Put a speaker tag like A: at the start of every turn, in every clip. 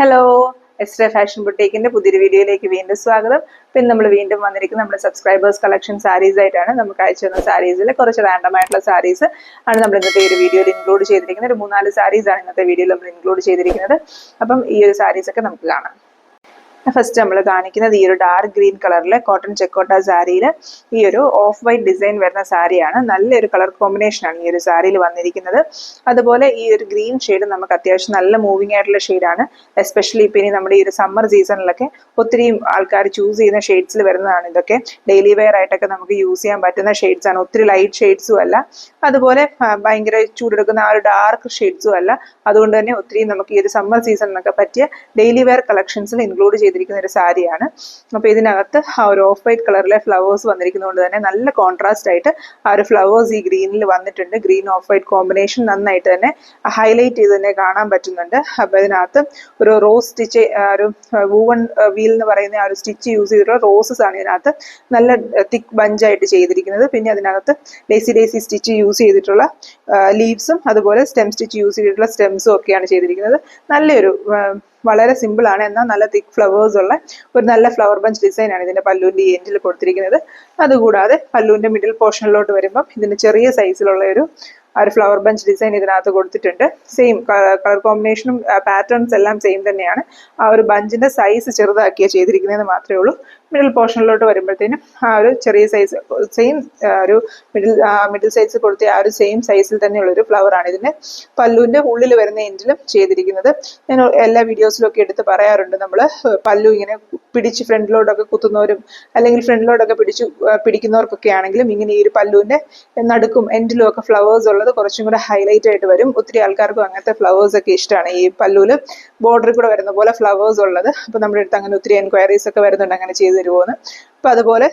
A: Hello, astray fashion ബുട്ടീക്കിന്റെ പുതിയൊരു വീഡിയോയിലേക്ക് വീണ്ടും സ്വാഗതം. പിന്നെ നമ്മൾ വീണ്ടും വന്നിരിക്കുന്നത് നമ്മുടെ സബ്സ്ക്രൈബേഴ്സ് കളക്ഷൻ സാരീസ് ആയിട്ടാണ്. നമുക്ക് അയച്ചു തന്ന സാരീസിൽ കുറച്ച് റാൻഡം ആയിട്ടുള്ള സാരീസ് ആണ് നമ്മൾ ഇന്നത്തെ ഒരു വീഡിയോയിൽ ഇൻക്ലൂഡ് ചെയ്തിരിക്കുന്നത്. ഒരു 3-4 സാരീസ് ആണ് ഇന്നത്തെ വീഡിയോയിൽ നമ്മൾ ഇൻക്ലൂഡ് ചെയ്തിരിക്കുന്നത്. അപ്പം ഈ ഒരു സാരീസ് ഒക്കെ നമുക്ക് കാണാം. ഫസ്റ്റ് നമ്മൾ കാണിക്കുന്നത് ഈ ഒരു ഡാർക്ക് ഗ്രീൻ കളറിലെ കോട്ടൺ ചെക്കോട്ട സാരിയിൽ ഈ ഒരു ഓഫ് വൈറ്റ് ഡിസൈൻ വരുന്ന സാരിയാണ്. നല്ലൊരു കളർ കോമ്പിനേഷൻ ആണ് ഈ ഒരു സാരിയിൽ വന്നിരിക്കുന്നത്. അതുപോലെ ഈ ഒരു ഗ്രീൻ ഷെയ്ഡ് നമുക്ക് അത്യാവശ്യം നല്ല മൂവിങ് ആയിട്ടുള്ള ഷെയ്ഡാണ്. എസ്പെഷ്യലി ഇപ്പം ഇനി നമ്മുടെ ഈ ഒരു സമ്മർ സീസണിലൊക്കെ ഒത്തിരി ആൾക്കാർ ചൂസ് ചെയ്യുന്ന ഷെയ്ഡ്സിൽ വരുന്നതാണ് ഇതൊക്കെ. ഡെയിലി വെയർ ആയിട്ടൊക്കെ നമുക്ക് യൂസ് ചെയ്യാൻ പറ്റുന്ന ഷെയ്ഡ്സ് ആണ്. ഒത്തിരി ലൈറ്റ് ഷെയ്ഡ്സും അല്ല, അതുപോലെ ഭയങ്കര ചൂടെടുക്കുന്ന ആ ഒരു ഡാർക്ക് ഷെയ്ഡ്സും അല്ല. അതുകൊണ്ട് തന്നെ ഒത്തിരി നമുക്ക് ഈ ഒരു സമ്മർ സീസണിനൊക്കെ പറ്റിയ ഡെയിലി വെയർ കളക്ഷൻസിൽ ഇൻക്ലൂഡ് ചെയ്തിരിക്കുന്ന ഒരു സാരിയാണ്. അപ്പൊ ഇതിനകത്ത് ആ ഒരു ഓഫ് വൈറ്റ് കളറിലെ ഫ്ലവേഴ്സ് വന്നിരിക്കുന്നതുകൊണ്ട് തന്നെ നല്ല കോൺട്രാസ്റ്റ് ആയിട്ട് ആ ഒരു ഫ്ലവേഴ്സ് ഈ ഗ്രീനിൽ വന്നിട്ടുണ്ട്. ഗ്രീൻ ഓഫ് വൈറ്റ് കോമ്പിനേഷൻ നന്നായിട്ട് തന്നെ ഹൈലൈറ്റ് ചെയ്ത് തന്നെ കാണാൻ പറ്റുന്നുണ്ട്. അപ്പൊ ഇതിനകത്ത് ഒരു റോസ് സ്റ്റിച്ച്, ഒരു വൂവൺ വീൽ എന്ന് പറയുന്ന ആ ഒരു സ്റ്റിച്ച് യൂസ് ചെയ്തിട്ടുള്ള റോസസ് ആണ് ഇതിനകത്ത് നല്ല തിക്ക് ബഞ്ചായിട്ട് ചെയ്തിരിക്കുന്നത്. പിന്നെ അതിനകത്ത് ഡേസി സ്റ്റിച്ച് യൂസ് ചെയ്തിട്ടുള്ള ലീവ്സും അതുപോലെ സ്റ്റെം സ്റ്റിച്ച് യൂസ് ചെയ്തിട്ടുള്ള സ്റ്റെംസും ഒക്കെയാണ് ചെയ്തിരിക്കുന്നത്. നല്ലൊരു വളരെ സിമ്പിൾ ആണ്, എന്നാൽ നല്ല തിക്ക് ഫ്ലവേഴ്സ് ഉള്ള ഒരു നല്ല ഫ്ലവർ ബഞ്ച് ഡിസൈൻ ആണ് ഇതിന്റെ പല്ലുവിന്റെ എൻഡിൽ കൊടുത്തിരിക്കുന്നത്. അതുകൂടാതെ പല്ലുവിന്റെ മിഡിൽ പോർഷനിലോട്ട് വരുമ്പോൾ ഇതിന്റെ ചെറിയ സൈസിലുള്ള ഒരു ഫ്ലവർ ബഞ്ച് ഡിസൈൻ ഇതിനകത്ത് കൊടുത്തിട്ടുണ്ട്. സെയിം കളർ കോമ്പിനേഷനും പാറ്റേൺസ് എല്ലാം സെയിം തന്നെയാണ്. ആ ഒരു ബഞ്ചിന്റെ സൈസ് ചെറുതാക്കിയാണ് ചെയ്തിരിക്കുന്നതെന്ന് മാത്രമേ ഉള്ളൂ. മിഡിൽ പോർഷനിലോട്ട് വരുമ്പോഴത്തേനും ആ ഒരു ചെറിയ സൈസ് സെയിം ഒരു മിഡിൽ സൈസ് കൊടുത്ത ആ ഒരു സെയിം സൈസിൽ തന്നെയുള്ള ഒരു ഫ്ലവർ ആണ് ഇതിന്റെ പല്ലുവിന്റെ ഉള്ളിൽ വരുന്ന എൻഡിലും ചെയ്തിരിക്കുന്നത്. ഞാൻ എല്ലാ വീഡിയോസിലും ഒക്കെ എടുത്ത് പറയാറുണ്ട്, നമ്മൾ പല്ലു ഇങ്ങനെ പിടിച്ച് ഫ്രണ്ടിലോട്ടൊക്കെ കുത്തുന്നവരും അല്ലെങ്കിൽ ഫ്രണ്ടിലോട്ടൊക്കെ പിടിക്കുന്നവർക്കൊക്കെ ആണെങ്കിലും ഇങ്ങനെ ഈ ഒരു പല്ലുവിന്റെ നടുക്കും എൻഡിലും ഒക്കെ ഫ്ലവേഴ്സ് ഉള്ളത് കുറച്ചും കൂടെ ഹൈലൈറ്റ് ആയിട്ട് വരും. ഒത്തിരി ആൾക്കാർക്കും അങ്ങനത്തെ ഫ്ലവേഴ്സ് ഒക്കെ ഇഷ്ടമാണ്, ഈ പല്ലുവിൽ ബോർഡറിൽ കൂടെ വരുന്ന പോലെ ഫ്ലവേഴ്സ് ഉള്ളത്. അപ്പൊ നമ്മുടെ അടുത്ത് അങ്ങനെ ഒത്തിരി എൻക്വയറീസ് ഒക്കെ വരുന്നുണ്ട് അങ്ങനെ ചെയ്തു തരുമോന്ന്. അപ്പൊ അതുപോലെ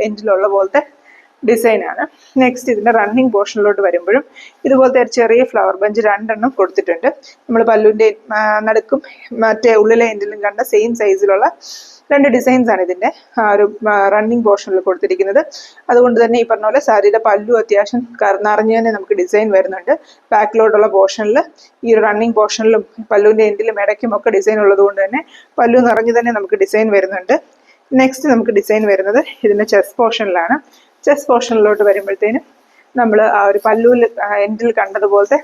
A: എൻഡിലുള്ള പോലത്തെ ഡിസൈൻ ആണ്. നെക്സ്റ്റ് ഇതിന്റെ റണ്ണിങ് പോർഷനിലോട്ട് വരുമ്പോഴും ഇതുപോലത്തെ ചെറിയ ഫ്ലവർ ബഞ്ച് 2 കൊടുത്തിട്ടുണ്ട്. നമ്മൾ പല്ലുവിന്റെ നടുക്കും മറ്റേ ഉള്ളിലെ എൻഡിലും കണ്ട സെയിം സൈസിലുള്ള 2 ഡിസൈൻസ് ആണ് ഇതിന്റെ ഒരു റണ്ണിങ് പോർഷനിൽ കൊടുത്തിരിക്കുന്നത്. അതുകൊണ്ട് തന്നെ ഈ പറഞ്ഞ പോലെ സാരിയുടെ പല്ലു അത്യാവശ്യം നിറഞ്ഞു തന്നെ നമുക്ക് ഡിസൈൻ വരുന്നുണ്ട്. ബാക്കിലോട്ടുള്ള പോർഷനിൽ ഈ ഒരു റണ്ണിങ് പോർഷനിലും പല്ലുവിന്റെ എൻഡിലും ഇടയ്ക്കും ഒക്കെ ഡിസൈൻ ഉള്ളത് കൊണ്ട് തന്നെ പല്ലു നിറഞ്ഞു തന്നെ നമുക്ക് ഡിസൈൻ വരുന്നുണ്ട്. നെക്സ്റ്റ് നമുക്ക് ഡിസൈൻ വരുന്നത് ഇതിന്റെ ചെസ്റ്റ് പോർഷനിലാണ്. ചെസ്റ്റ് പോർഷനിലോട്ട് വരുമ്പോഴത്തേനും നമ്മൾ ആ ഒരു പല്ലുവിൽ എൻഡിൽ കണ്ടതുപോലത്തെ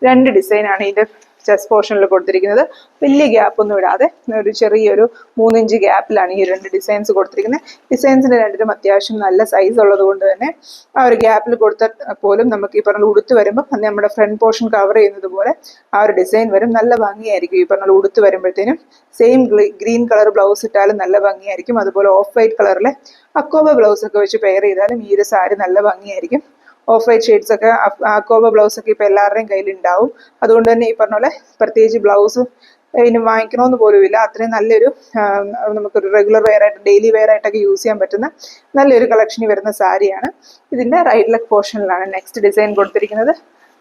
A: 2 ഡിസൈനാണ് ഇതിന്റെ ചെസ്റ്റ് പോർഷനിൽ കൊടുത്തിരിക്കുന്നത്. വലിയ ഗ്യാപ്പ് ഒന്നും ഇടാതെ ഒരു ചെറിയൊരു 3 ഇഞ്ച് ഗ്യാപ്പിലാണ് ഈ 2 ഡിസൈൻസ് കൊടുത്തിരിക്കുന്നത്. ഡിസൈൻസിന്റെ രണ്ടിലും അത്യാവശ്യം നല്ല സൈസ് ഉള്ളത് കൊണ്ട് തന്നെ ആ ഒരു ഗ്യാപ്പിൽ കൊടുത്ത പോലും നമുക്ക് ഈ പറഞ്ഞ ഉടുത്ത് വരുമ്പോൾ നമ്മുടെ ഫ്രണ്ട് പോർഷൻ കവർ ചെയ്യുന്നത് പോലെ ആ ഒരു ഡിസൈൻ വരും. നല്ല ഭംഗിയായിരിക്കും ഈ പറഞ്ഞ ഉടുത്ത് വരുമ്പോഴത്തേനും. സെയിം ഗ്രീൻ കളർ ബ്ലൗസ് ഇട്ടാലും നല്ല ഭംഗിയായിരിക്കും. അതുപോലെ ഓഫ് വൈറ്റ് കളറിലെ അക്കോബ ബ്ലൗസ് ഒക്കെ വെച്ച് പെയർ ചെയ്താലും ഈ ഒരു സാരി നല്ല ഭംഗിയായിരിക്കും. ഓഫ് വൈറ്റ് ഷെയ്ഡ്സ് ഒക്കെ അക്കോബ ബ്ലൗസ് ഒക്കെ ഇപ്പൊ എല്ലാവരുടെയും കയ്യിൽ ഉണ്ടാവും. അതുകൊണ്ട് തന്നെ ഈ പറഞ്ഞ പോലെ പ്രത്യേകിച്ച് ബ്ലൗസ് ഇനി വാങ്ങിക്കണമെന്ന് പോലും ഇല്ല. അത്രയും നല്ലൊരു നമുക്കൊരു റെഗുലർ വെയർ ആയിട്ട് ഡെയിലി വെയർ ആയിട്ടൊക്കെ യൂസ് ചെയ്യാൻ പറ്റുന്ന നല്ലൊരു കളക്ഷനിൽ വരുന്ന സാരിയാണ്. ഇതിന്റെ റൈറ്റ് ലെഗ് പോർഷനിലാണ് നെക്സ്റ്റ് ഡിസൈൻ കൊടുത്തിരിക്കുന്നത്.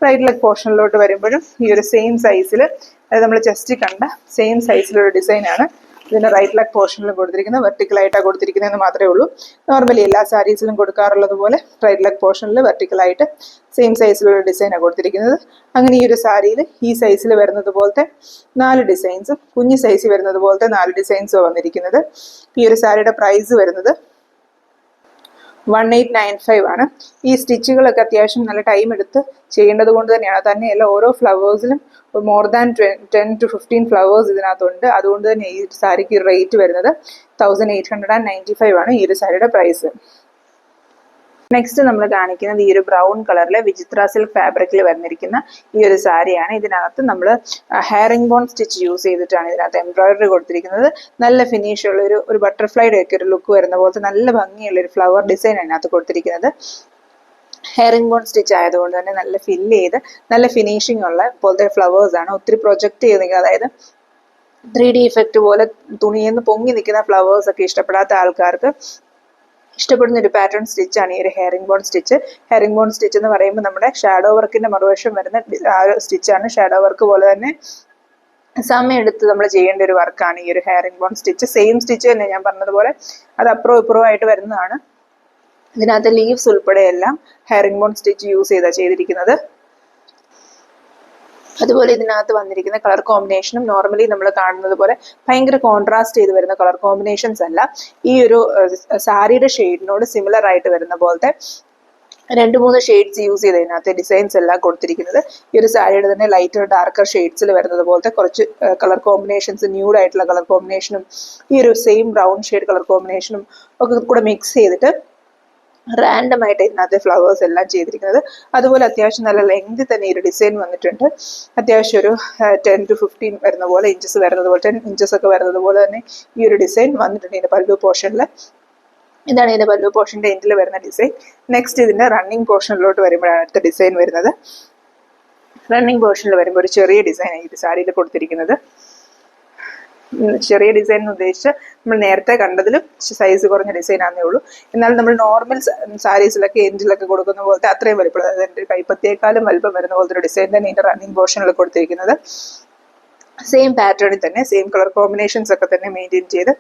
A: റൈറ്റ് ലെഗ് പോർഷനിലോട്ട് വരുമ്പോഴും ഈ ഒരു സെയിം സൈസിൽ, അതായത് നമ്മൾ ജസ്റ്റ് കണ്ട സെയിം സൈസിലൊരു ഡിസൈനാണ് ഇതിന്റെ റൈറ്റ് ലെഗ് പോർഷനിലും കൊടുത്തിരിക്കുന്നത്. വെർട്ടിക്കലായിട്ടാണ് കൊടുത്തിരിക്കുന്നതെന്ന് മാത്രമേ ഉള്ളൂ. നോർമലി എല്ലാ സാരീസിലും കൊടുക്കാറുള്ളത് പോലെ റൈറ്റ് ലെഗ് പോർഷനിൽ വെർട്ടിക്കലായിട്ട് സെയിം സൈസിലുള്ള ഡിസൈനാണ് കൊടുത്തിരിക്കുന്നത്. അങ്ങനെ ഈ ഒരു സാരിയിൽ ഈ സൈസിൽ വരുന്നത് പോലത്തെ 4 ഡിസൈൻസും കുഞ്ഞു സൈസിൽ വരുന്നത് പോലത്തെ 4 ഡിസൈൻസും വന്നിരിക്കുന്നത്. ഈ ഒരു സാരിയുടെ പ്രൈസ് വരുന്നത് 1895 ആണ്. ഈ സ്റ്റിച്ചുകളൊക്കെ അത്യാവശ്യം നല്ല ടൈം എടുത്ത് ചെയ്യേണ്ടത് കൊണ്ട് തന്നെയാണ്. തന്നെയല്ല ഓരോ ഫ്ലവേഴ്സിലും മോർ ദാൻ 10 to 15 ഫ്ലവേഴ്സ് ഇതിനകത്തുണ്ട്. അതുകൊണ്ട് തന്നെ ഈ സാരിക്ക് റേറ്റ് വരുന്നത് 1895 ആണ് ഈ ഒരു സാരിയുടെ പ്രൈസ്. നെക്സ്റ്റ് നമ്മൾ കാണിക്കുന്നത് ഈ ഒരു ബ്രൗൺ കളറിലെ വിചിത്ര സിൽക്ക് ഫാബ്രിക്കിൽ വന്നിരിക്കുന്ന ഈ ഒരു സാരിയാണ്. ഇതിനകത്ത് നമ്മൾ ഹെയറിംഗ് ബോൺ സ്റ്റിച്ച് യൂസ് ചെയ്തിട്ടാണ് ഇതിനകത്ത് എംബ്രോയിഡറി കൊടുത്തിരിക്കുന്നത്. നല്ല ഫിനിഷ് ഉള്ള ഒരു ബട്ടർഫ്ലൈയുടെ ഒക്കെ ഒരു ലുക്ക് വരുന്ന പോലത്തെ നല്ല ഭംഗിയുള്ള ഒരു ഫ്ലവർ ഡിസൈൻ അതിനകത്ത് കൊടുത്തിരിക്കുന്നത്. ഹെയറിംഗ് ബോൺ സ്റ്റിച്ച് ആയതുകൊണ്ട് തന്നെ നല്ല ഫില്ല് ചെയ്ത് നല്ല ഫിനിഷിംഗ് ഉള്ള പോലത്തെ ഫ്ലവേഴ്സ് ആണ്. ഒത്തിരി പ്രൊജക്ട് ചെയ്ത് നിൽക്കുക, അതായത് 3D ഇഫക്റ്റ് പോലെ തുണിയെന്ന് പൊങ്ങി നിൽക്കുന്ന ഫ്ലവേഴ്സ് ഒക്കെ ഇഷ്ടപ്പെടാത്ത ആൾക്കാർക്ക് ഇഷ്ടപ്പെടുന്ന ഒരു പാറ്റേൺ സ്റ്റിച്ചാണ് ഈ ഒരു herringbone stitch. Herringbone stitch എന്ന് പറയുമ്പോൾ നമ്മുടെ ഷാഡോ വർക്കിന്റെ മറുവശം വരുന്ന ആ ഒരു സ്റ്റിച്ചാണ്. ഷാഡോ വർക്ക് പോലെ തന്നെ സമയം എടുത്ത് നമ്മൾ ചെയ്യേണ്ട ഒരു വർക്കാണ് ഈ ഒരു herringbone stitch. Same stitch തന്നെ ഞാൻ പറഞ്ഞതുപോലെ അത് അപ്പുറവും ഇപ്പുറവും ആയിട്ട് വരുന്നതാണ്. ഇതിനകത്ത് ലീവ്സ് ഉൾപ്പെടെ എല്ലാം ഹെയറിംഗ് ബോൺ സ്റ്റിച്ച് യൂസ് ചെയ്തിരിക്കുന്നത്. അതുപോലെ ഇതിനകത്ത് വന്നിരിക്കുന്ന കളർ കോമ്പിനേഷനും നോർമലി നമ്മൾ കാണുന്നത് പോലെ ഭയങ്കര കോൺട്രാസ്റ്റ് ചെയ്ത് വരുന്ന കളർ കോമ്പിനേഷൻസ് അല്ല. ഈ ഒരു സാരിയുടെ ഷെയ്ഡിനോട് സിമിലർ ആയിട്ട് വരുന്ന പോലത്തെ 2-3 ഷെയ്ഡ്സ് യൂസ് ചെയ്ത് ഇതിനകത്ത് ഡിസൈൻസ് എല്ലാം കൊടുത്തിരിക്കുന്നത്. ഈ ഒരു സാരിയുടെ തന്നെ ലൈറ്റർ ഡാർക്കർ ഷെയ്ഡ്സിൽ വരുന്നത് പോലത്തെ കുറച്ച് കളർ കോമ്പിനേഷൻസ്, ന്യൂഡ് ആയിട്ടുള്ള കളർ കോമ്പിനേഷനും ഈ ഒരു സെയിം ബ്രൗൺ ഷെയ്ഡ് കളർ കോമ്പിനേഷനും ഒക്കെ കൂടെ മിക്സ് ചെയ്തിട്ട് റാൻഡം ആയിട്ട് ഇതിനകത്ത് ഫ്ലവേഴ്സ് എല്ലാം ചെയ്തിരിക്കുന്നത്. അതുപോലെ അത്യാവശ്യം നല്ല ലെങ്ത് തന്നെ ഈ ഒരു ഡിസൈൻ വന്നിട്ടുണ്ട്. അത്യാവശ്യം ഒരു 10 to 15 വരുന്ന പോലെ ഇഞ്ചസ് വരുന്നത് പോലെ 10 ഇഞ്ചസ് ഒക്കെ വരുന്നത് പോലെ തന്നെ ഈ ഒരു ഡിസൈൻ വന്നിട്ടുണ്ട് ഇതിന്റെ പല്ലു പോർഷനിൽ. ഇതാണ് ഇതിന്റെ പല്ലു പോർഷന്റെ എൻഡിൽ വരുന്ന ഡിസൈൻ. നെക്സ്റ്റ് ഇതിന്റെ റണ്ണിങ് പോർഷനിലോട്ട് വരുമ്പോഴാണ് അടുത്ത ഡിസൈൻ വരുന്നത്. റണ്ണിങ് പോർഷനിൽ വരുമ്പോൾ ഒരു ചെറിയ ഡിസൈൻ ഈ സാരിയിൽ കൊടുത്തിരിക്കുന്നത്. ചെറിയ ഡിസൈൻ എന്ന് ഉദ്ദേശിച്ച് നമ്മൾ നേരത്തെ കണ്ടതിലും സൈസ് കുറഞ്ഞ ഡിസൈൻ ആണെന്നേ ഉള്ളൂ. എന്നാൽ നമ്മൾ നോർമൽ സാരീസിലൊക്കെ എൻഡിലൊക്കെ കൊടുക്കുന്ന പോലത്തെ അത്രയും വലിപ്പം, അതായത് എൻ്റെ കൈപ്പത്തിയേക്കാളും വലിപ്പം വരുന്ന പോലത്തെ ഒരു ഡിസൈൻ തന്നെ ഇതിന്റെ റണ്ണിങ് പോർഷനിൽ കൊടുത്തിരിക്കുന്നത്. സെയിം പാറ്റേണിൽ തന്നെ സെയിം കളർ കോമ്പിനേഷൻസ് ഒക്കെ തന്നെ മെയിൻറ്റെയിൻ ചെയ്ത്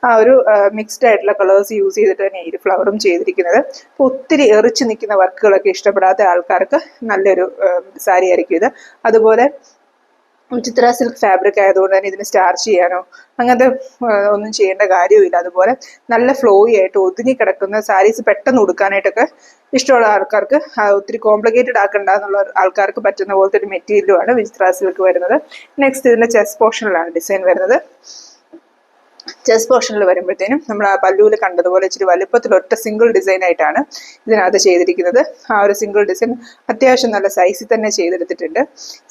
A: ആ ഒരു മിക്സ്ഡ് ആയിട്ടുള്ള കളേഴ്സ് യൂസ് ചെയ്തിട്ട് തന്നെ ഈ ഫ്ലവറും ചെയ്തിരിക്കുന്നത്. അപ്പോൾ ഒത്തിരി എറിച്ച് നിൽക്കുന്ന വർക്കുകളൊക്കെ ഇഷ്ടപ്പെടാത്ത ആൾക്കാർക്ക് നല്ലൊരു സാരി ആയിരിക്കും ഇത്. അതുപോലെ ചിത്ര സിൽക്ക് ഫാബ്രിക് ആയതുകൊണ്ട് തന്നെ ഇതിന് സ്റ്റാർച്ച് ചെയ്യാനോ അങ്ങനത്തെ ഒന്നും ചെയ്യേണ്ട കാര്യമില്ല. അതുപോലെ നല്ല ഫ്ലോയി ആയിട്ട് ഒതുങ്ങി കിടക്കുന്ന സാരീസ് പെട്ടെന്ന് ഉടുക്കാനായിട്ടൊക്കെ ഇഷ്ടമുള്ള ആൾക്കാർക്ക്, ഒത്തിരി കോംപ്ലിക്കേറ്റഡ് ആക്കണ്ട എന്നുള്ള ആൾക്കാർക്ക് പറ്റുന്ന പോലത്തെ ഒരു മെറ്റീരിയലുമാണ് ചിത്ര സിൽക്ക് വരുന്നത്. നെക്സ്റ്റ് ഇതിന്റെ ചെസ്റ്റ് പോർഷനിലാണ് ഡിസൈൻ വരുന്നത്. ചെസ്റ്റ് പോർഷനിൽ വരുമ്പോഴത്തേനും നമ്മൾ ആ പല്ലുവിൽ കണ്ടതുപോലെ ഇച്ചിരി വലുപ്പത്തിൽ ഒറ്റ സിംഗിൾ ഡിസൈൻ ആയിട്ടാണ് ഇതിനകത്ത് ചെയ്തിരിക്കുന്നത്. ആ ഒരു സിംഗിൾ ഡിസൈൻ അത്യാവശ്യം നല്ല സൈസിൽ തന്നെ ചെയ്തെടുത്തിട്ടുണ്ട്.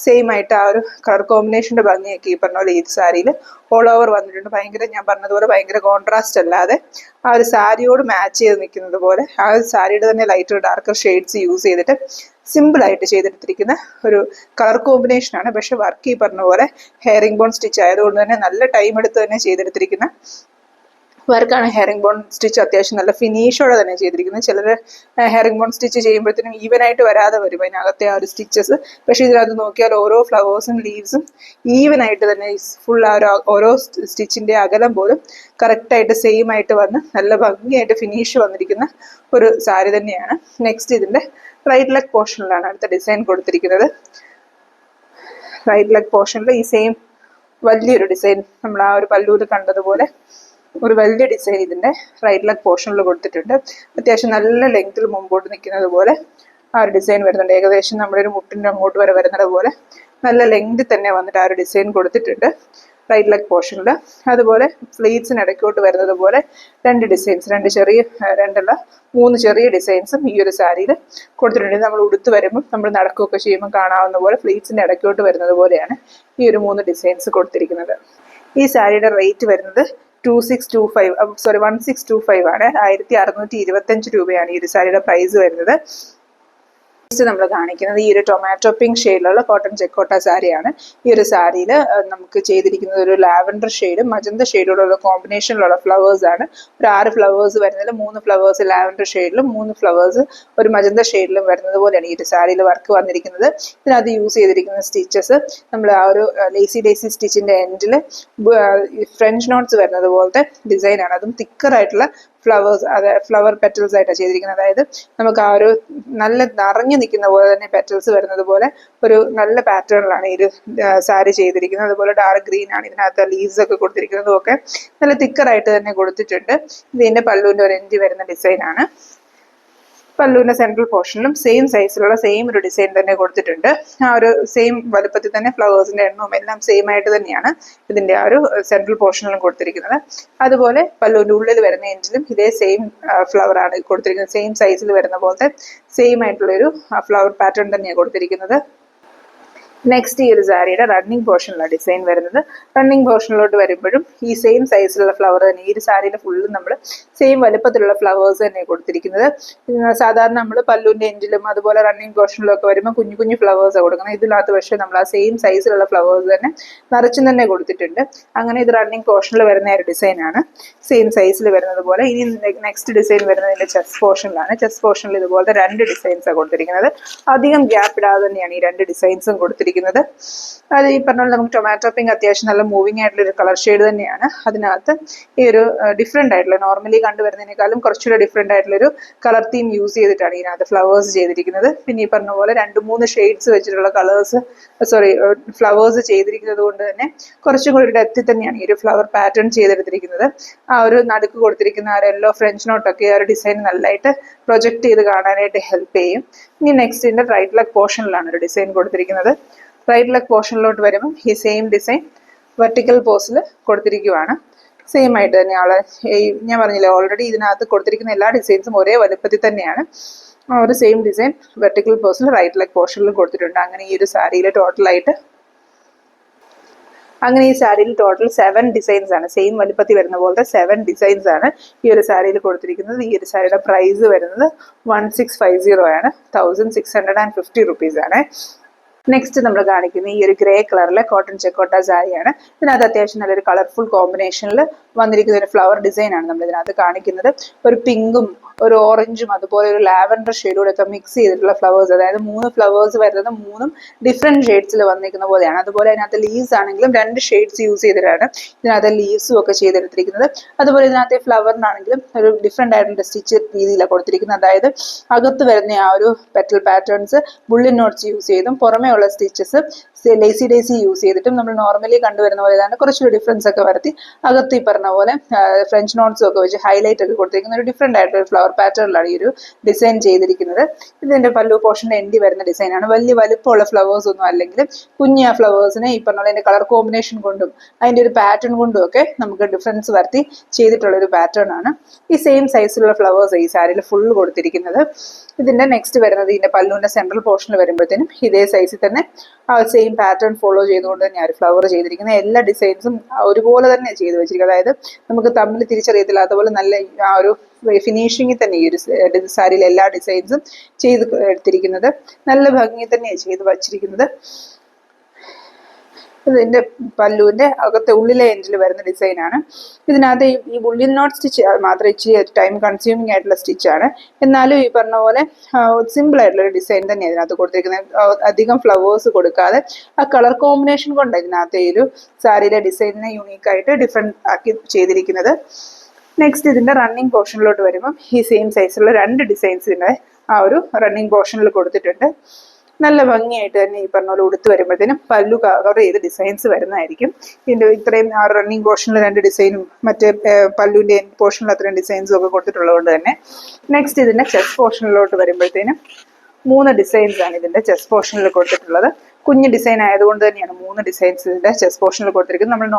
A: സെയിം ആയിട്ട് ആ ഒരു കളർ കോമ്പിനേഷന്റെ ഭംഗിയൊക്കെ ഈ പറഞ്ഞ പോലെ ഈ സാരിയിൽ ഓൾ ഓവർ വന്നിട്ടുണ്ട്. ഭയങ്കര, ഞാൻ പറഞ്ഞതുപോലെ ഭയങ്കര കോൺട്രാസ്റ്റ് അല്ലാതെ ആ ഒരു സാരിയോട് മാച്ച് ചെയ്ത് നിൽക്കുന്നത് പോലെ ആ ഒരു സാരിയുടെ തന്നെ ലൈറ്റർ ഡാർക്കർ ഷെയ്ഡ്സ് യൂസ് ചെയ്തിട്ട് സിമ്പിൾ ആയിട്ട് ചെയ്തെടുത്തിരിക്കുന്ന ഒരു കളർ കോമ്പിനേഷൻ ആണ്. പക്ഷെ വർക്ക് ഈ പറഞ്ഞ പോലെ ഹെയറിംഗ് ബോൺ സ്റ്റിച്ച് ആയതുകൊണ്ട് തന്നെ നല്ല ടൈം എടുത്ത് തന്നെ ചെയ്തെടുത്തിരിക്കുന്ന വർക്കാണ്. ഹെയറിംഗ് ബോൺ സ്റ്റിച്ച് അത്യാവശ്യം നല്ല ഫിനിഷോടെ തന്നെ ചെയ്തിരിക്കുന്നത്. ചിലർ ഹെയറിംഗ് ബോൺ സ്റ്റിച്ച് ചെയ്യുമ്പോഴത്തേനും ഈവൻ ആയിട്ട് വരാതെ വരും അതിനകത്തെ ആ ഒരു സ്റ്റിച്ചസ്. പക്ഷെ ഇതിനകത്ത് നോക്കിയാൽ ഓരോ ഫ്ലവേഴ്സും ലീവ്സും ഈവൻ ആയിട്ട് തന്നെ ഫുൾ ആ ഒരു ഓരോ സ്റ്റിച്ചിന്റെ അകലം പോലും കറക്റ്റായിട്ട് സെയിം ആയിട്ട് വന്ന് നല്ല ഭംഗിയായിട്ട് ഫിനിഷ് വന്നിരിക്കുന്ന ഒരു സാരി തന്നെയാണ്. നെക്സ്റ്റ് ഇതിന്റെ റൈറ്റ് ലെഗ് പോർഷനിലാണ് അടുത്ത ഡിസൈൻ കൊടുത്തിരിക്കുന്നത്. റൈറ്റ് ലെഗ് പോർഷനിൽ ഈ സെയിം വലിയൊരു ഡിസൈൻ നമ്മൾ ആ ഒരു പല്ലൂര് കണ്ടതുപോലെ ഒരു വലിയ ഡിസൈൻ ഇതിന്റെ റൈറ്റ് ലെഗ് പോർഷനിൽ കൊടുത്തിട്ടുണ്ട്. അത്യാവശ്യം നല്ല ലെങ്ത്തിൽ മുമ്പോട്ട് നിൽക്കുന്നത് പോലെ ആ ഒരു ഡിസൈൻ വരുന്നുണ്ട്. ഏകദേശം നമ്മുടെ ഒരു മുട്ടിന്റെ അങ്ങോട്ട് വരെ വരുന്നത് പോലെ നല്ല ലെങ്ത് തന്നെ വന്നിട്ട് ആ ഒരു ഡിസൈൻ കൊടുത്തിട്ടുണ്ട് റൈറ്റ് ലെഗ് പോർഷനിൽ. അതുപോലെ സ്ലീവ്സിന് ഇടയ്ക്കോട്ട് വരുന്നത് പോലെ രണ്ട് ഡിസൈൻസ്, മൂന്ന് ചെറിയ ഡിസൈൻസും ഈ ഒരു സാരിയിൽ കൊടുത്തിട്ടുണ്ട്. നമ്മൾ ഉടുത്ത് വരുമ്പോൾ നമ്മൾ നടക്കുകയൊക്കെ ചെയ്യുമ്പോൾ കാണാവുന്ന പോലെ ഫ്ലീറ്റ്സിന്റെ ഇടയ്ക്കോട്ട് വരുന്നത് പോലെയാണ് ഈ ഒരു 3 ഡിസൈൻസ് കൊടുത്തിരിക്കുന്നത്. ഈ സാരിയുടെ റേറ്റ് വരുന്നത് 1625 ആണ്. 1625 രൂപയാണ് ഈ ഒരു സാരിയുടെ പ്രൈസ് വരുന്നത്. നമ്മൾ കാണിക്കുന്നത് ഈ ഒരു ടൊമാറ്റോ പിങ്ക് ഷെയ്ഡിലുള്ള കോട്ടൺ ചെക്കോട്ട സാരിയാണ്. ഈ ഒരു സാരിയിൽ നമുക്ക് ചെയ്തിരിക്കുന്നത് ഒരു ലാവൻഡർ ഷെയ്ഡും മജന്ത ഷെയ്ഡുള്ള കോമ്പിനേഷനിലുള്ള ഫ്ലവേഴ്സ് ആണ്. ഒരു 6 ഫ്ലവേഴ്സ് വരുന്നതിൽ 3 ഫ്ലവേഴ്സ് ലാവൻഡർ ഷെയ്ഡിലും 3 ഫ്ലവേഴ്സ് ഒരു മജന്ത ഷെയ്ഡിലും വരുന്നത് പോലെയാണ് ഈ ഒരു സാരിയിൽ വർക്ക് വന്നിരിക്കുന്നത്. ഇതിനകത്ത് യൂസ് ചെയ്തിരിക്കുന്ന സ്റ്റിച്ചസ് നമ്മൾ ആ ഒരു ലേസി സ്റ്റിച്ചിന്റെ എൻഡിൽ ഫ്രഞ്ച് നോട്ട്സ് വരുന്നത് പോലത്തെ ഡിസൈനാണ്. അതും തിക്കറായിട്ടുള്ള ഫ്ലവേഴ്സ്, ഫ്ലവർ പെറ്റൽസ് ആയിട്ടാണ് ചെയ്തിരിക്കുന്നത്. അതായത് നമുക്ക് ആ ഒരു നല്ല നിറഞ്ഞു നിൽക്കുന്ന പോലെ തന്നെ പെറ്റൽസ് വരുന്നത് പോലെ ഒരു നല്ല പാറ്റേണിലാണ് ഈ ഒരു സാരി ചെയ്തിരിക്കുന്നത്. അതുപോലെ ഡാർക്ക് ഗ്രീൻ ആണ് ഇതിനകത്ത് ലീവ്സ് ഒക്കെ കൊടുത്തിരിക്കുന്നതും ഒക്കെ നല്ല തിക്കറായിട്ട് തന്നെ കൊടുത്തിട്ടുണ്ട്. ഇതിന്റെ പല്ലുവിന്റെ ഒരു എൻഡ് വരുന്ന ഡിസൈൻ ആണ്. പല്ലുവിന്റെ സെൻട്രൽ പോർഷനിലും സെയിം സൈസിലുള്ള സെയിം ഒരു ഡിസൈൻ തന്നെ കൊടുത്തിട്ടുണ്ട്. ആ ഒരു സെയിം വലുപ്പത്തിൽ തന്നെ ഫ്ലവേഴ്സിന്റെ എണ്ണവും എല്ലാം സെയിം ആയിട്ട് തന്നെയാണ് ഇതിന്റെ ആ ഒരു സെൻട്രൽ പോർഷനിലും കൊടുത്തിരിക്കുന്നത്. അതുപോലെ പല്ലുവിന്റെ ഉള്ളിൽ വരുന്ന എൻഡിലും ഇതേ സെയിം ഫ്ലവർ ആണ് കൊടുത്തിരിക്കുന്നത്. സെയിം സൈസിൽ വരുന്ന പോലത്തെ സെയിം ആയിട്ടുള്ളൊരു ഫ്ലവർ പാറ്റേൺ തന്നെയാണ് കൊടുത്തിരിക്കുന്നത്. നെക്സ്റ്റ് ഈ ഒരു സാരിയുടെ റണ്ണിങ് പോർഷനിലാണ് ഡിസൈൻ വരുന്നത്. റണ്ണിങ് പോർഷനിലോട്ട് വരുമ്പോഴും ഈ സെയിം സൈസിലുള്ള ഫ്ലവർ തന്നെ ഈ ഒരു സാരിയിൽ ഫുള്ളും നമ്മൾ സെയിം വലുപ്പത്തിലുള്ള ഫ്ലവേഴ്സ് തന്നെ കൊടുത്തിരിക്കുന്നത്. സാധാരണ നമ്മൾ പല്ലുവിന്റെ എൻഡിലും അതുപോലെ റണ്ണിങ് പോർഷനിലും ഒക്കെ വരുമ്പോൾ കുഞ്ഞു കുഞ്ഞു ഫ്ലവേഴ്സ് കൊടുക്കണം. ഇതിനകത്ത് പക്ഷേ നമ്മൾ ആ സെയിം സൈസിലുള്ള ഫ്ലവേഴ്സ് തന്നെ നിറച്ചും തന്നെ കൊടുത്തിട്ടുണ്ട്. അങ്ങനെ ഇത് റണ്ണിങ് പോർഷനിൽ വരുന്ന ഒരു ഡിസൈനാണ്, സെയിം സൈസിൽ വരുന്നത് പോലെ. ഇനി നെക്സ്റ്റ് ഡിസൈൻ വരുന്നത് ഇതിന്റെ ചെസ്റ്റ് പോർഷനിലാണ്. ചെസ്റ്റ് പോർഷനിൽ ഇതുപോലത്തെ 2 ഡിസൈൻസാണ് കൊടുത്തിരിക്കുന്നത്. അധികം ഗ്യാപ്പ് ഇടാതെ തന്നെയാണ് ഈ 2 ഡിസൈൻസും കൊടുത്തിരിക്കുന്നത്. കൊടുത്തിരിക്കുന്നത്. അത് ഈ പറഞ്ഞ പോലെ നമുക്ക് ടൊമാറ്റോ പിങ്ക് അത്യാവശ്യം നല്ല മൂവിങ് ആയിട്ടുള്ള ഒരു കളർ ഷെയ്ഡ് തന്നെയാണ്. അതിനകത്ത് ഈ ഒരു ഡിഫറെൻ്റ് ആയിട്ടുള്ള നോർമലി കണ്ടുവരുന്നതിനേക്കാളും കുറച്ചുകൂടെ ഡിഫറെൻ്റ് ആയിട്ടുള്ളൊരു കളർ തീം യൂസ് ചെയ്തിട്ടാണ് ഇതിനകത്ത് ഫ്ലവേഴ്സ് ചെയ്തിരിക്കുന്നത്. പിന്നെ ഈ പറഞ്ഞ പോലെ 2-3 ഷെയ്ഡ്സ് വെച്ചിട്ടുള്ള ഫ്ലവേഴ്സ് ചെയ്തിരിക്കുന്നത് കൊണ്ട് തന്നെ കുറച്ചും കൂടി ഒരു ഡെപ്തിൽ തന്നെയാണ് ഈ ഒരു ഫ്ലവർ പാറ്റേൺ ചെയ്തെടുത്തിരിക്കുന്നത്. ആ ഒരു നടുക്ക് കൊടുത്തിരിക്കുന്ന ആ യെല്ലോ ഫ്രഞ്ച് നോട്ടൊക്കെ ആ ഒരു ഡിസൈൻ നല്ലതായിട്ട് പ്രൊജക്ട് ചെയ്ത് കാണാനായിട്ട് ഹെൽപ്പ് ചെയ്യും. ഇനി നെക്സ്റ്റ് ഇതിൻ്റെ റൈറ്റ് ലെഗ് പോർഷനിലാണ് ഒരു ഡിസൈൻ കൊടുത്തിരിക്കുന്നത്. റൈറ്റ് ലെഗ് പോർഷനിലോട്ട് വരുമ്പോൾ ഈ സെയിം ഡിസൈൻ വെർട്ടിക്കൽ പോസിൽ കൊടുത്തിരിക്കുവാണ്. സെയിം ആയിട്ട് തന്നെ ഞാൻ പറഞ്ഞില്ലേ ഓൾറെഡി ഇതിനകത്ത് കൊടുത്തിരിക്കുന്ന എല്ലാ ഡിസൈൻസും ഒരേ വലുപ്പത്തിൽ തന്നെയാണ്. ഒരു സെയിം ഡിസൈൻ വെർട്ടിക്കൽ പോസിൽ റൈറ്റ് ലെഗ് പോർഷനിലും കൊടുത്തിട്ടുണ്ട്. അങ്ങനെ ഈ ഒരു സാരിയിൽ ടോട്ടൽ 7 ഡിസൈൻസ് ആണ്. സെയിം വലുപ്പത്തിൽ വരുന്ന പോലത്തെ 7 ഡിസൈൻസ് ആണ് ഈ ഒരു സാരിയിൽ കൊടുത്തിരിക്കുന്നത്. ഈ ഒരു സാരിയുടെ പ്രൈസ് വരുന്നത് 1650 ആണ്, 1650 റുപ്പീസ് ആണ്. നെക്സ്റ്റ് നമ്മൾ കാണിക്കുന്നത് ഈ ഒരു ഗ്രേ കളറിലെ കോട്ടൺ ചെക്കോട്ട സാരിയാണ്. ഇതിനകത്ത് അത്യാവശ്യം നല്ലൊരു കളർഫുൾ കോമ്പിനേഷനിൽ വന്നിരിക്കുന്ന ഒരു ഫ്ലവർ ഡിസൈൻ ആണ് നമ്മൾ ഇതിനകത്ത് കാണിക്കുന്നത്. ഒരു പിങ്കും ഒരു ഓറഞ്ചും അതുപോലെ ഒരു ലാവൻഡർ ഷെയ്ഡൂടെ ഒക്കെ മിക്സ് ചെയ്തിട്ടുള്ള ഫ്ലവേഴ്സ്, അതായത് 3 ഫ്ലവേഴ്സ് വരുന്നത് 3 ഡിഫറെന്റ് ഷെയ്ഡ്സിൽ വന്നിരിക്കുന്ന പോലെയാണ്. അതുപോലെ അതിനകത്ത് ലീവ്സ് ആണെങ്കിലും 2 ഷെയ്ഡ്സ് യൂസ് ചെയ്തിട്ടാണ് ഇതിനകത്ത് ലീവ്സും ഒക്കെ ചെയ്തെടുത്തിരിക്കുന്നത്. അതുപോലെ ഇതിനകത്തെ ഫ്ലവറിനാണെങ്കിലും ഒരു ഡിഫറെന്റ് ആയിട്ടുള്ള സ്റ്റിച്ച് രീതിയിലാണ് കൊടുത്തിരിക്കുന്നത്. അതായത് അകത്ത് വരുന്ന ആ ഒരു പെറ്റൽ പാറ്റേൺസ് ബുള്ളിൻ നോട്ട്സ് യൂസ് ചെയ്തും പുറമേ ഉള്ള സ്റ്റിച്ചസ് ലേസി ഡേസി യൂസ് ചെയ്തിട്ടും നമ്മൾ നോർമലി കണ്ടുവരുന്ന പോലെ തന്നെ കുറച്ചൊരു ഡിഫറൻസ് ഒക്കെ വരുത്തി അകത്ത് ഈ പറഞ്ഞ പോലെ ഫ്രഞ്ച് നോട്ട്സും ഒക്കെ വെച്ച് ഹൈലൈറ്റ് ഒക്കെ കൊടുത്തിരിക്കുന്ന ഒരു ഡിഫറെന്റ് ആയിട്ടൊരു ഫ്ലവർ പാറ്റേണിലാണ് ഈ ഒരു ഡിസൈൻ ചെയ്തിരിക്കുന്നത്. ഇതിന്റെ പല്ലു പോർഷന്റെ എൻഡി വരുന്ന ഡിസൈനാണ്. വലിയ വലുപ്പമുള്ള ഫ്ലവേഴ്സ് ഒന്നും അല്ലെങ്കിൽ കുഞ്ഞ ഫ്ലവേഴ്സിനെ ഈ പറഞ്ഞ പോലെ കളർ കോമ്പിനേഷൻ കൊണ്ടും അതിന്റെ ഒരു പാറ്റേൺ കൊണ്ടും ഒക്കെ നമുക്ക് ഡിഫറൻസ് വരുത്തി ചെയ്തിട്ടുള്ള ഒരു പാറ്റേൺ ആണ്. ഈ സെയിം സൈസിലുള്ള ഫ്ലവേഴ്സ് ഈ സാരിയിൽ ഫുൾ കൊടുത്തിരിക്കുന്നത്. ഇതിന്റെ നെക്സ്റ്റ് വരുന്നത് ഇതിന്റെ പല്ലുവിന്റെ സെൻട്രൽ പോർഷനിൽ വരുമ്പോഴത്തേനും ഇതേ സൈസിൽ തന്നെ ആ സെയിം പാറ്റേൺ ഫോളോ ചെയ്തുകൊണ്ട് തന്നെ ആ ഒരു ഫ്ലവർ ചെയ്തിരിക്കുന്നത്. എല്ലാ ഡിസൈൻസും ഒരുപോലെ തന്നെ ചെയ്ത് വെച്ചിരിക്കുന്നത്. അതായത് നമുക്ക് തമ്മിൽ തിരിച്ചറിയത്തില്ല, അതുപോലെ നല്ല ആ ഒരു ഫിനിഷിങ്ങിൽ തന്നെ ഈ ഒരു സാരിയിൽ എല്ലാ ഡിസൈൻസും ചെയ്ത് എടുത്തിരിക്കുന്നത്. നല്ല ഭംഗി തന്നെയാണ് ചെയ്ത് വച്ചിരിക്കുന്നത്. ഇതിന്റെ പല്ലുവിന്റെ അകത്തെ ഉള്ളിലെ എൻഡിൽ വരുന്ന ഡിസൈനാണ്. ഇതിനകത്ത് ഈ ബുള്ളിൻ നോട്ട് സ്റ്റിച്ച് മാത്രം ഇച്ചിരി ടൈം കൺസ്യൂമിങ് ആയിട്ടുള്ള സ്റ്റിച്ചാണ്. എന്നാലും ഈ പറഞ്ഞ പോലെ സിമ്പിൾ ആയിട്ടുള്ള ഒരു ഡിസൈൻ തന്നെയാണ് ഇതിനകത്ത് കൊടുത്തിരിക്കുന്നത്. അധികം ഫ്ലവേഴ്സ് കൊടുക്കാതെ ആ കളർ കോമ്പിനേഷൻ കൊണ്ട് ഇതിനകത്ത് ഈ ഒരു സാരിയുടെ ഡിസൈനിനെ യൂണീക്കായിട്ട് ഡിഫറെന്റ് ആക്കി ചെയ്തിരിക്കുന്നത്. നെക്സ്റ്റ് ഇതിന്റെ റണ്ണിങ് പോർഷനിലോട്ട് വരുമ്പം ഈ സെയിം സൈസിലുള്ള 2 ഡിസൈൻസിന്റെ ആ ഒരു റണ്ണിങ് പോർഷനിൽ കൊടുത്തിട്ടുണ്ട്. നല്ല ഭംഗിയായിട്ട് തന്നെ ഈ പറഞ്ഞ പോലെ ഉടുത്ത് വരുമ്പോഴത്തേനും പല്ലു കവർ ചെയ്ത് ഡിസൈൻസ് വരുന്നതായിരിക്കും. ഇതിന്റെ ഇത്രയും ആ റണ്ണിങ് പോർഷനിൽ 2 ഡിസൈനും മറ്റേ പല്ലുവിന്റെ എൻഡ് പോർഷനിൽ അത്രയും ഡിസൈൻസും ഒക്കെ കൊടുത്തിട്ടുള്ളത് കൊണ്ട് തന്നെ. നെക്സ്റ്റ് ഇതിന്റെ ചെസ്റ്റ് പോർഷനിലോട്ട് വരുമ്പോഴത്തേനും 3 ഡിസൈൻസ് ആണ് ഇതിന്റെ ചെസ്റ്റ് പോർഷനിൽ കൊടുത്തിട്ടുള്ളത്. കുഞ്ഞ് ഡിസൈൻ ആയതുകൊണ്ട് തന്നെയാണ് 3 ഡിസൈൻസ് ഇതിന്റെ ചെസ്റ്റ് പോർഷനിൽ കൊടുത്തിരിക്കുന്നത്. നമ്മൾ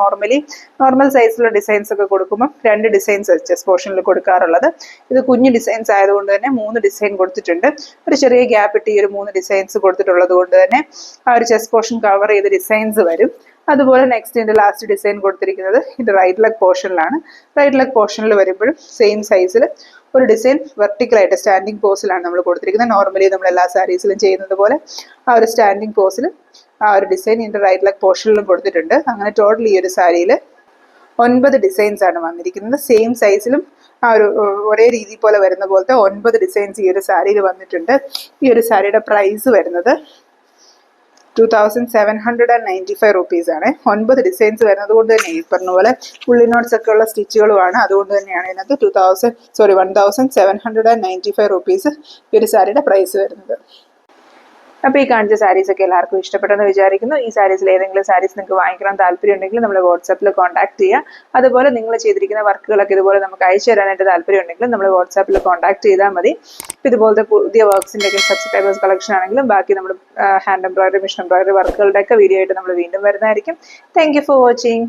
A: നോർമൽ സൈസിലുള്ള ഡിസൈൻസ് ഒക്കെ കൊടുക്കുമ്പോൾ 2 ഡിസൈൻസ് ചെസ്റ്റ് പോർഷനിൽ കൊടുക്കാറുള്ളത്. ഇത് കുഞ്ഞ് ഡിസൈൻസ് ആയതുകൊണ്ട് തന്നെ 3 ഡിസൈൻ കൊടുത്തിട്ടുണ്ട്. ഒരു ചെറിയ ഗ്യാപ്പ് ഇട്ട് ഈ ഒരു 3 ഡിസൈൻസ് കൊടുത്തിട്ടുള്ളത് കൊണ്ട് തന്നെ ആ ഒരു ചെസ്റ്റ് പോർഷൻ കവർ ചെയ്ത് ഡിസൈൻസ് വരും. അതുപോലെ നെക്സ്റ്റ് ഇതിന്റെ ലാസ്റ്റ് ഡിസൈൻ കൊടുത്തിരിക്കുന്നത് ഇത് റൈറ്റ് ലെഗ് പോർഷനിലാണ്. റൈറ്റ് ലെഗ് പോർഷനിൽ വരുമ്പോഴും സെയിം സൈസിൽ ഒരു ഡിസൈൻ വെർട്ടിക്കലായിട്ട് സ്റ്റാൻഡിങ് പോസിലാണ് നമ്മൾ കൊടുത്തിരിക്കുന്നത്. നോർമലി നമ്മൾ എല്ലാ സാരീസിലും ചെയ്യുന്നത് പോലെ ആ ഒരു സ്റ്റാൻഡിങ് പോസിൽ ആ ഒരു ഡിസൈൻ ഇതിന്റെ റൈറ്റ് ലെഗ് പോർഷനിലും കൊടുത്തിട്ടുണ്ട്. അങ്ങനെ ടോട്ടൽ ഈ ഒരു സാരിയിൽ 9 ഡിസൈൻസ് ആണ് വന്നിരിക്കുന്നത്. സെയിം സൈസിലും ആ ഒരു ഒരേ രീതി പോലെ വരുന്ന പോലത്തെ 9 ഡിസൈൻസ് ഈ ഒരു സാരിയിൽ വന്നിട്ടുണ്ട്. ഈ ഒരു സാരിയുടെ പ്രൈസ് വരുന്നത് 2795 റുപ്പീസ് ആണ്. 9 ഡിസൈൻസ് വരുന്നത് കൊണ്ട് തന്നെ ഈ പറഞ്ഞ പോലെ പുള്ളി നോട്ട്സ് ഒക്കെ ഉള്ള സ്റ്റിച്ചുകളുമാണ്. അതുകൊണ്ട് തന്നെയാണ് ഇതിനകത്ത് 1795 റുപ്പീസ് ഈ ഒരു സാരിയുടെ പ്രൈസ് വരുന്നത്. അപ്പോൾ ഈ കാണിച്ച സാരീസ് ഒക്കെ എല്ലാവർക്കും ഇഷ്ടപ്പെട്ടെന്ന് വിചാരിക്കുന്നു. ഈ സാരീസിൽ ഏതെങ്കിലും സാരീസ് നിങ്ങൾക്ക് വാങ്ങിക്കണം താല്പര്യം ഉണ്ടെങ്കിൽ നമ്മൾ വാട്സാപ്പിൽ കോൺടാക്ട് ചെയ്യുക. അതുപോലെ നിങ്ങൾ ചെയ്തിരിക്കുന്ന വർക്കുകളൊക്കെ ഇതുപോലെ നമുക്ക് അയച്ചു തരാനായിട്ട് താല്പര്യം ഉണ്ടെങ്കിൽ നമ്മൾ വാട്സാപ്പിൽ കോൺടാക്ട് ചെയ്താൽ മതി. ഇതുപോലത്തെ പുതിയ വർക്ക്സിൻ്റെ ഒക്കെ സബ്സ്ക്രൈബേഴ്സ് കളക്ഷൻ ആണെങ്കിലും ബാക്കി നമ്മൾ ഹാൻഡ് എംബ്രോയിഡറി, മിഷൻ എംബ്രോയിഡറി വർക്കുകളുടെ ഒക്കെ വീഡിയോ ആയിട്ട് നമ്മൾ വീണ്ടും വരുന്നതായിരിക്കും. Thank you for watching.